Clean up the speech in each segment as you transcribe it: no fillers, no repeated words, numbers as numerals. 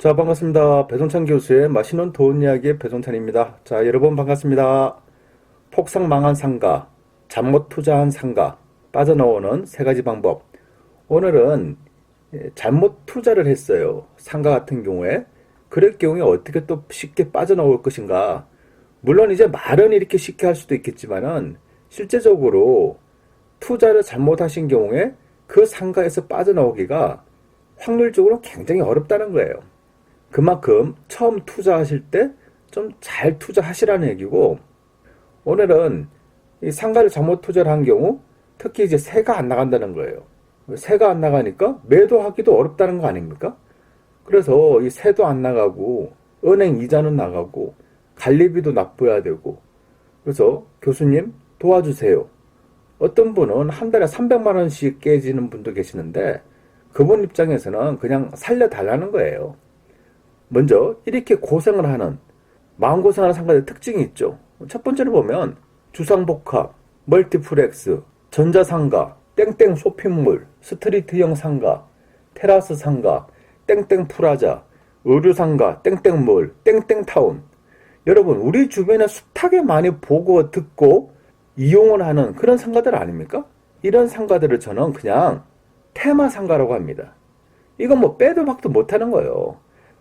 자, 반갑습니다. 배송찬 교수의 맛있는 돈 이야기의 배송찬입니다. 자, 여러분 반갑습니다. 폭삭 망한 상가, 잠못 투자한 상가, 빠져나오는 세 가지 방법. 오늘은 잘못 투자를 했어요. 상가 같은 경우에. 그럴 경우에 어떻게 또 쉽게 빠져나올 것인가. 물론 이제 말은 이렇게 쉽게 할 수도 있겠지만은 실제적으로 투자를 잘못하신 경우에 그 상가에서 빠져나오기가 확률적으로 굉장히 어렵다는 거예요. 그만큼 처음 투자하실 때 좀 잘 투자하시라는 얘기고, 오늘은 이 상가를 잘못 투자를 한 경우 특히 이제 세가 안 나간다는 거예요. 세가 안 나가니까 매도하기도 어렵다는 거 아닙니까? 그래서 이 세도 안 나가고 은행 이자는 나가고 관리비도 납부해야 되고, 그래서 교수님 도와주세요. 어떤 분은 한 달에 300만 원씩 깨지는 분도 계시는데 그분 입장에서는 그냥 살려달라는 거예요. 먼저 이렇게 고생을 하는, 마음고생하는 상가의 특징이 있죠. 첫 번째로 보면 주상복합, 멀티플렉스, 전자상가, 땡땡 쇼핑몰, 스트리트형 상가, 테라스 상가, 땡땡 프라자, 의류상가, 땡땡몰, 땡땡타운. 여러분, 우리 주변에 숱하게 많이 보고 듣고 이용을 하는 그런 상가들 아닙니까? 이런 상가들을 저는 그냥 테마 상가라고 합니다. 이건 뭐 빼도 박도 못하는 거예요.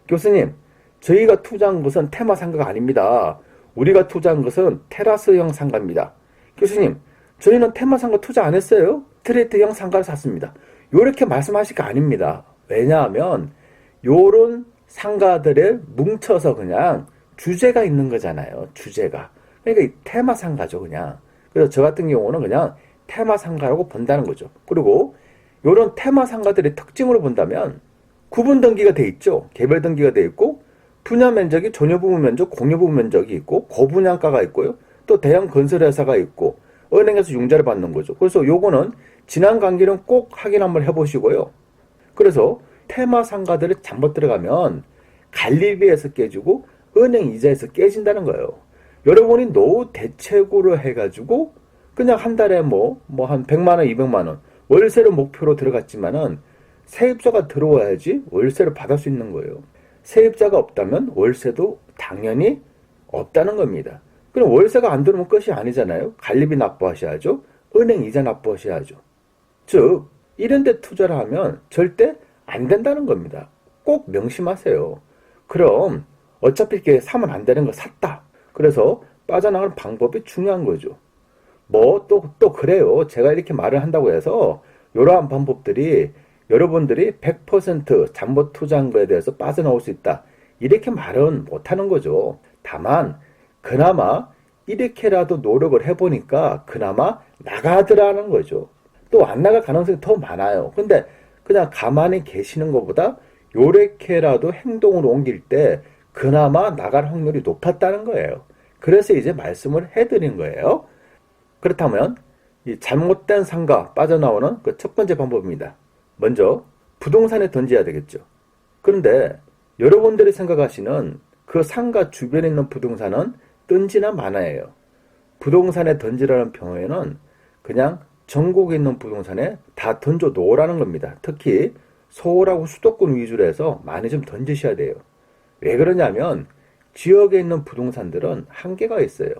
교수님, 저희가 투자한 것은 테마 상가가 아닙니다. 우리가 투자한 것은 테라스형 상가입니다. 교수님, 저희는 테마 상가 투자 안 했어요. 스트레이트형 상가를 샀습니다. 요렇게 말씀하실 거 아닙니다. 왜냐하면 요런 상가들에 뭉쳐서 그냥 주제가 있는 거잖아요. 주제가. 그러니까 이 테마 상가죠, 그냥. 그래서 저 같은 경우는 그냥 테마 상가라고 본다는 거죠. 그리고 요런 테마 상가들의 특징으로 본다면 구분 등기가 돼 있죠. 개별 등기가 돼 있고, 분야 면적이 전유 부분 면적, 공유 부분 면적이 있고, 고분양가가 있고요. 또 대형 건설회사가 있고, 은행에서 융자를 받는 거죠. 그래서 요거는 지난 관계는 꼭 확인 한번 해보시고요. 그래서 테마 상가들을 잘못 들어가면 관리비에서 깨지고 은행 이자에서 깨진다는 거예요. 여러분이 노후 대책으로 해가지고 그냥 한 달에 한 100만 원, 200만 원 월세를 목표로 들어갔지만은 세입자가 들어와야지 월세를 받을 수 있는 거예요. 세입자가 없다면 월세도 당연히 없다는 겁니다. 그럼 월세가 안 들어오면 끝이 아니잖아요. 관리비 납부하셔야죠. 은행 이자 납부하셔야죠. 즉, 이런 데 투자를 하면 절대 안 된다는 겁니다. 꼭 명심하세요. 그럼 어차피 이렇게 사면 안 되는 거 샀다. 그래서 빠져나가는 방법이 중요한 거죠. 또 그래요. 제가 이렇게 말을 한다고 해서 이러한 방법들이 여러분들이 100% 잘못 투자한 거에 대해서 빠져나올 수 있다. 이렇게 말은 못하는 거죠. 다만 그나마 이렇게라도 노력을 해보니까 그나마 나가더라는 거죠. 또 안 나갈 가능성이 더 많아요. 근데 그냥 가만히 계시는 것보다 요렇게라도 행동으로 옮길 때 그나마 나갈 확률이 높았다는 거예요. 그래서 이제 말씀을 해드린 거예요. 그렇다면 이 잘못된 상가 빠져나오는 그 첫 번째 방법입니다. 먼저 부동산에 던져야 되겠죠. 그런데 여러분들이 생각하시는 그 상가 주변에 있는 부동산은 던지나 마나예요. 부동산에 던지라는 경우에는 그냥 전국에 있는 부동산에 다 던져 놓으라는 겁니다. 특히 서울하고 수도권 위주로 해서 많이 좀 던지셔야 돼요. 왜 그러냐면 지역에 있는 부동산들은 한계가 있어요.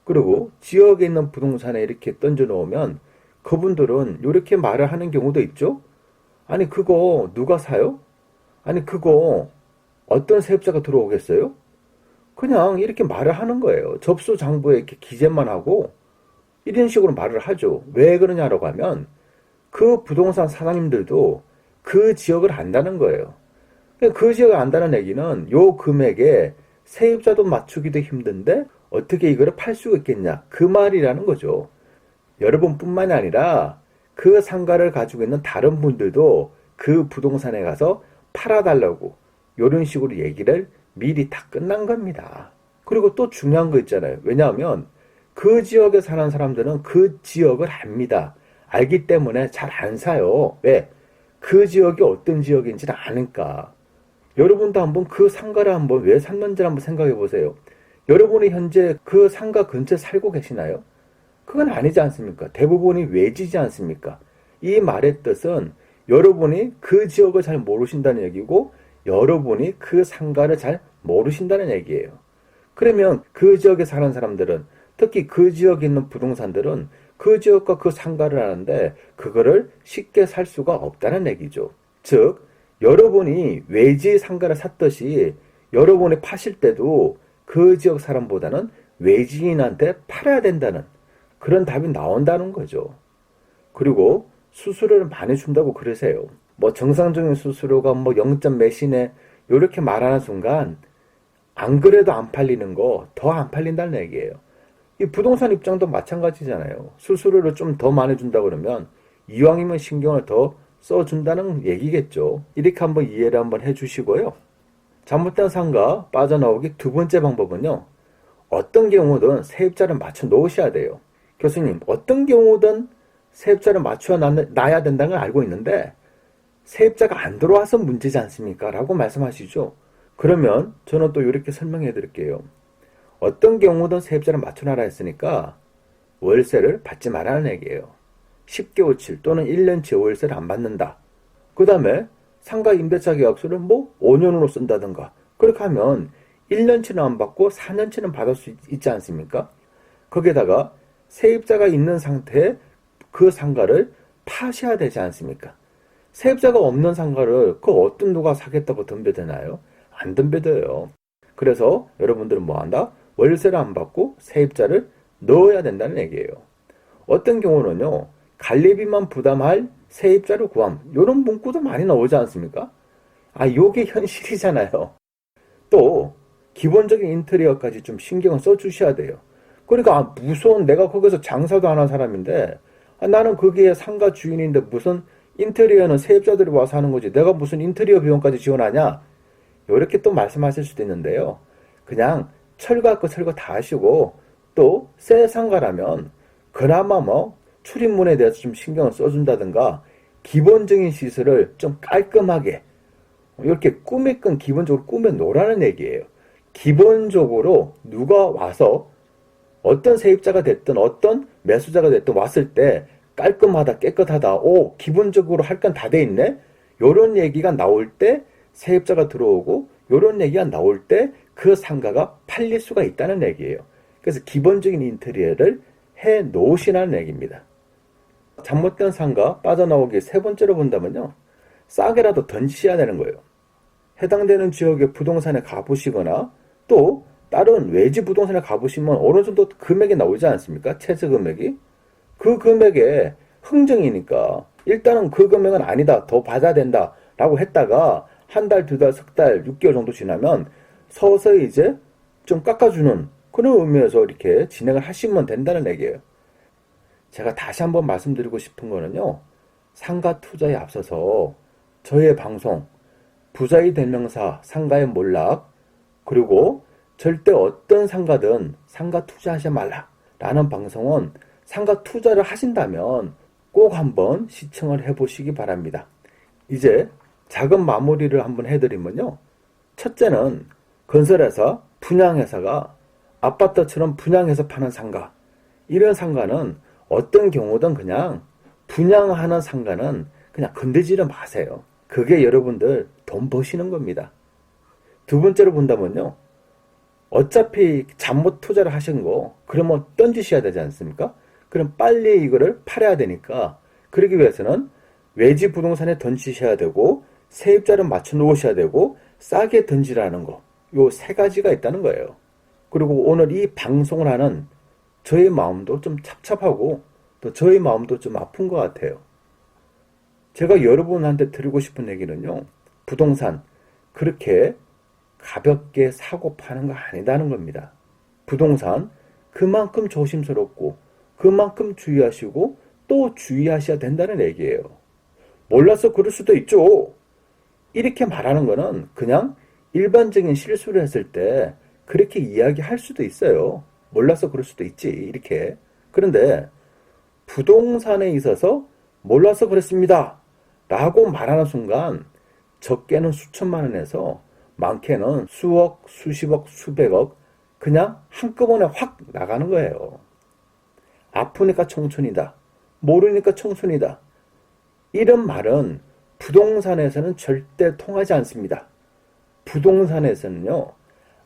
그리고 지역에 있는 부동산에 이렇게 던져 놓으면 그분들은 이렇게 말을 하는 경우도 있죠. 아니 그거 누가 사요? 아니 그거 어떤 세입자가 들어오겠어요? 그냥 이렇게 말을 하는 거예요. 접수장부에 이렇게 기재만 하고 이런 식으로 말을 하죠. 왜 그러냐라고 하면 그 부동산 사장님들도 그 지역을 안다는 거예요. 그 지역을 안다는 얘기는 요 금액에 세입자도 맞추기도 힘든데 어떻게 이거를 팔 수가 있겠냐, 그 말이라는 거죠. 여러분뿐만이 아니라 그 상가를 가지고 있는 다른 분들도 그 부동산에 가서 팔아달라고 이런 식으로 얘기를 미리 다 끝난 겁니다. 그리고 또 중요한 거 있잖아요. 왜냐하면 그 지역에 사는 사람들은 그 지역을 압니다. 알기 때문에 잘 안 사요. 왜? 그 지역이 어떤 지역인지를 아니까. 여러분도 한번 그 상가를 한번 왜 샀는지 한번 생각해 보세요. 여러분이 현재 그 상가 근처에 살고 계시나요? 그건 아니지 않습니까? 대부분이 외지지 않습니까? 이 말의 뜻은 여러분이 그 지역을 잘 모르신다는 얘기고 여러분이 그 상가를 잘 모르신다는 얘기예요. 그러면 그 지역에 사는 사람들은, 특히 그 지역에 있는 부동산들은 그 지역과 그 상가를 아는데 그거를 쉽게 살 수가 없다는 얘기죠. 즉, 여러분이 외지 상가를 샀듯이 여러분이 파실 때도 그 지역 사람보다는 외지인한테 팔아야 된다는 그런 답이 나온다는 거죠. 그리고 수수료를 많이 준다고 그러세요. 뭐 정상적인 수수료가 뭐 0. 몇이네 이렇게 말하는 순간 안 그래도 안 팔리는 거 더 안 팔린다는 얘기예요. 이 부동산 입장도 마찬가지잖아요. 수수료를 좀 더 많이 준다 그러면 이왕이면 신경을 더 써준다는 얘기겠죠. 이렇게 한번 이해를 한번 해주시고요. 잘못된 상가 빠져나오기 두 번째 방법은요. 어떤 경우든 세입자를 맞춰 놓으셔야 돼요. 교수님, 어떤 경우든 세입자를 맞춰 놔야 된다는 걸 알고 있는데 세입자가 안 들어와서 문제지 않습니까? 라고 말씀하시죠. 그러면 저는 또 이렇게 설명해 드릴게요. 어떤 경우든 세입자를 맞춰놔라 했으니까 월세를 받지 말라는 얘기예요. 10개월치 또는 1년치 월세를 안 받는다. 그 다음에 상가 임대차 계약서를 뭐 5년으로 쓴다든가 그렇게 하면 1년치는 안 받고 4년치는 받을 수 있지 않습니까? 거기에다가 세입자가 있는 상태에 그 상가를 파셔야 되지 않습니까? 세입자가 없는 상가를 그 어떤 누가 사겠다고 덤벼드나요? 안 덤벼들어요. 그래서 여러분들은 뭐 한다? 월세를 안 받고 세입자를 넣어야 된다는 얘기예요. 어떤 경우는요, 관리비만 부담할 세입자를 구함. 이런 문구도 많이 나오지 않습니까? 아, 요게 현실이잖아요. 또, 기본적인 인테리어까지 좀 신경을 써주셔야 돼요. 그러니까, 무슨 내가 거기서 장사도 안 한 사람인데, 나는 거기에 상가 주인인데 무슨 인테리어는 세입자들이 와서 하는 거지. 내가 무슨 인테리어 비용까지 지원하냐? 이렇게 또 말씀하실 수도 있는데요. 그냥 철거할 거 철거 다 하시고 또 새 상가라면 그나마 뭐 출입문에 대해서 좀 신경을 써준다든가 기본적인 시설을 좀 깔끔하게 이렇게 기본적으로 꾸며 놓으라는 얘기예요. 기본적으로 누가 와서 어떤 세입자가 됐든 어떤 매수자가 됐든 왔을 때 깔끔하다, 깨끗하다, 오, 기본적으로 할 건 다 돼 있네? 요런 얘기가 나올 때 세입자가 들어오고 요런 얘기가 나올 때 그 상가가 팔릴 수가 있다는 얘기예요. 그래서 기본적인 인테리어를 해 놓으시라는 얘기입니다. 잘못된 상가 빠져나오기 세 번째로 본다면요. 싸게라도 던지셔야 되는 거예요. 해당되는 지역의 부동산에 가보시거나 또 다른 외지 부동산에 가보시면 어느 정도 금액이 나오지 않습니까? 최저 금액이. 그 금액에 흥정이니까 일단은 그 금액은 아니다. 더 받아야 된다. 라고 했다가 한 달, 두 달, 석 달, 6개월 정도 지나면 서서히 이제 좀 깎아주는 그런 의미에서 이렇게 진행을 하시면 된다는 얘기예요. 제가 다시 한번 말씀드리고 싶은 거는요. 상가 투자에 앞서서 저의 방송, 부자의 대명사, 상가의 몰락, 그리고 절대 어떤 상가든 상가 투자하지 말라 라는 방송은 상가 투자를 하신다면 꼭 한번 시청을 해보시기 바랍니다. 이제 작은 마무리를 한번 해드리면요. 첫째는 건설회사, 분양회사가 아파트처럼 분양해서 파는 상가. 이런 상가는 어떤 경우든 그냥 분양하는 상가는 그냥 건드지를 마세요. 그게 여러분들 돈 버시는 겁니다. 두 번째로 본다면요. 어차피 잘못 투자를 하신 거 그러면 던지셔야 되지 않습니까? 그럼 빨리 이거를 팔아야 되니까 그러기 위해서는 외지 부동산에 던지셔야 되고 세입자를 맞춰 놓으셔야 되고 싸게 던지라는 거. 요 세 가지가 있다는 거예요. 그리고 오늘 이 방송을 하는 저의 마음도 좀 찹찹하고 또 저의 마음도 좀 아픈 것 같아요. 제가 여러분한테 드리고 싶은 얘기는요. 부동산 그렇게 가볍게 사고 파는 거 아니다는 겁니다. 부동산 그만큼 조심스럽고 그만큼 주의하시고 또 주의하셔야 된다는 얘기예요. 몰라서 그럴 수도 있죠. 이렇게 말하는 거는 그냥 일반적인 실수를 했을 때 그렇게 이야기할 수도 있어요. 몰라서 그럴 수도 있지 이렇게. 그런데 부동산에 있어서 몰라서 그랬습니다 라고 말하는 순간 적게는 수천만 원에서 많게는 수억, 수십억, 수백억 그냥 한꺼번에 확 나가는 거예요. 아프니까 청춘이다. 모르니까 청춘이다. 이런 말은 부동산에서는 절대 통하지 않습니다. 부동산에서는요,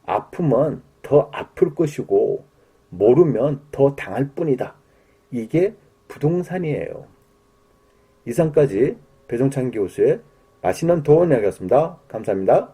아프면 더 아플 것이고 모르면 더 당할 뿐이다. 이게 부동산이에요. 이상까지 배종찬 교수의 맛있는 도움 이야기였습니다. 감사합니다.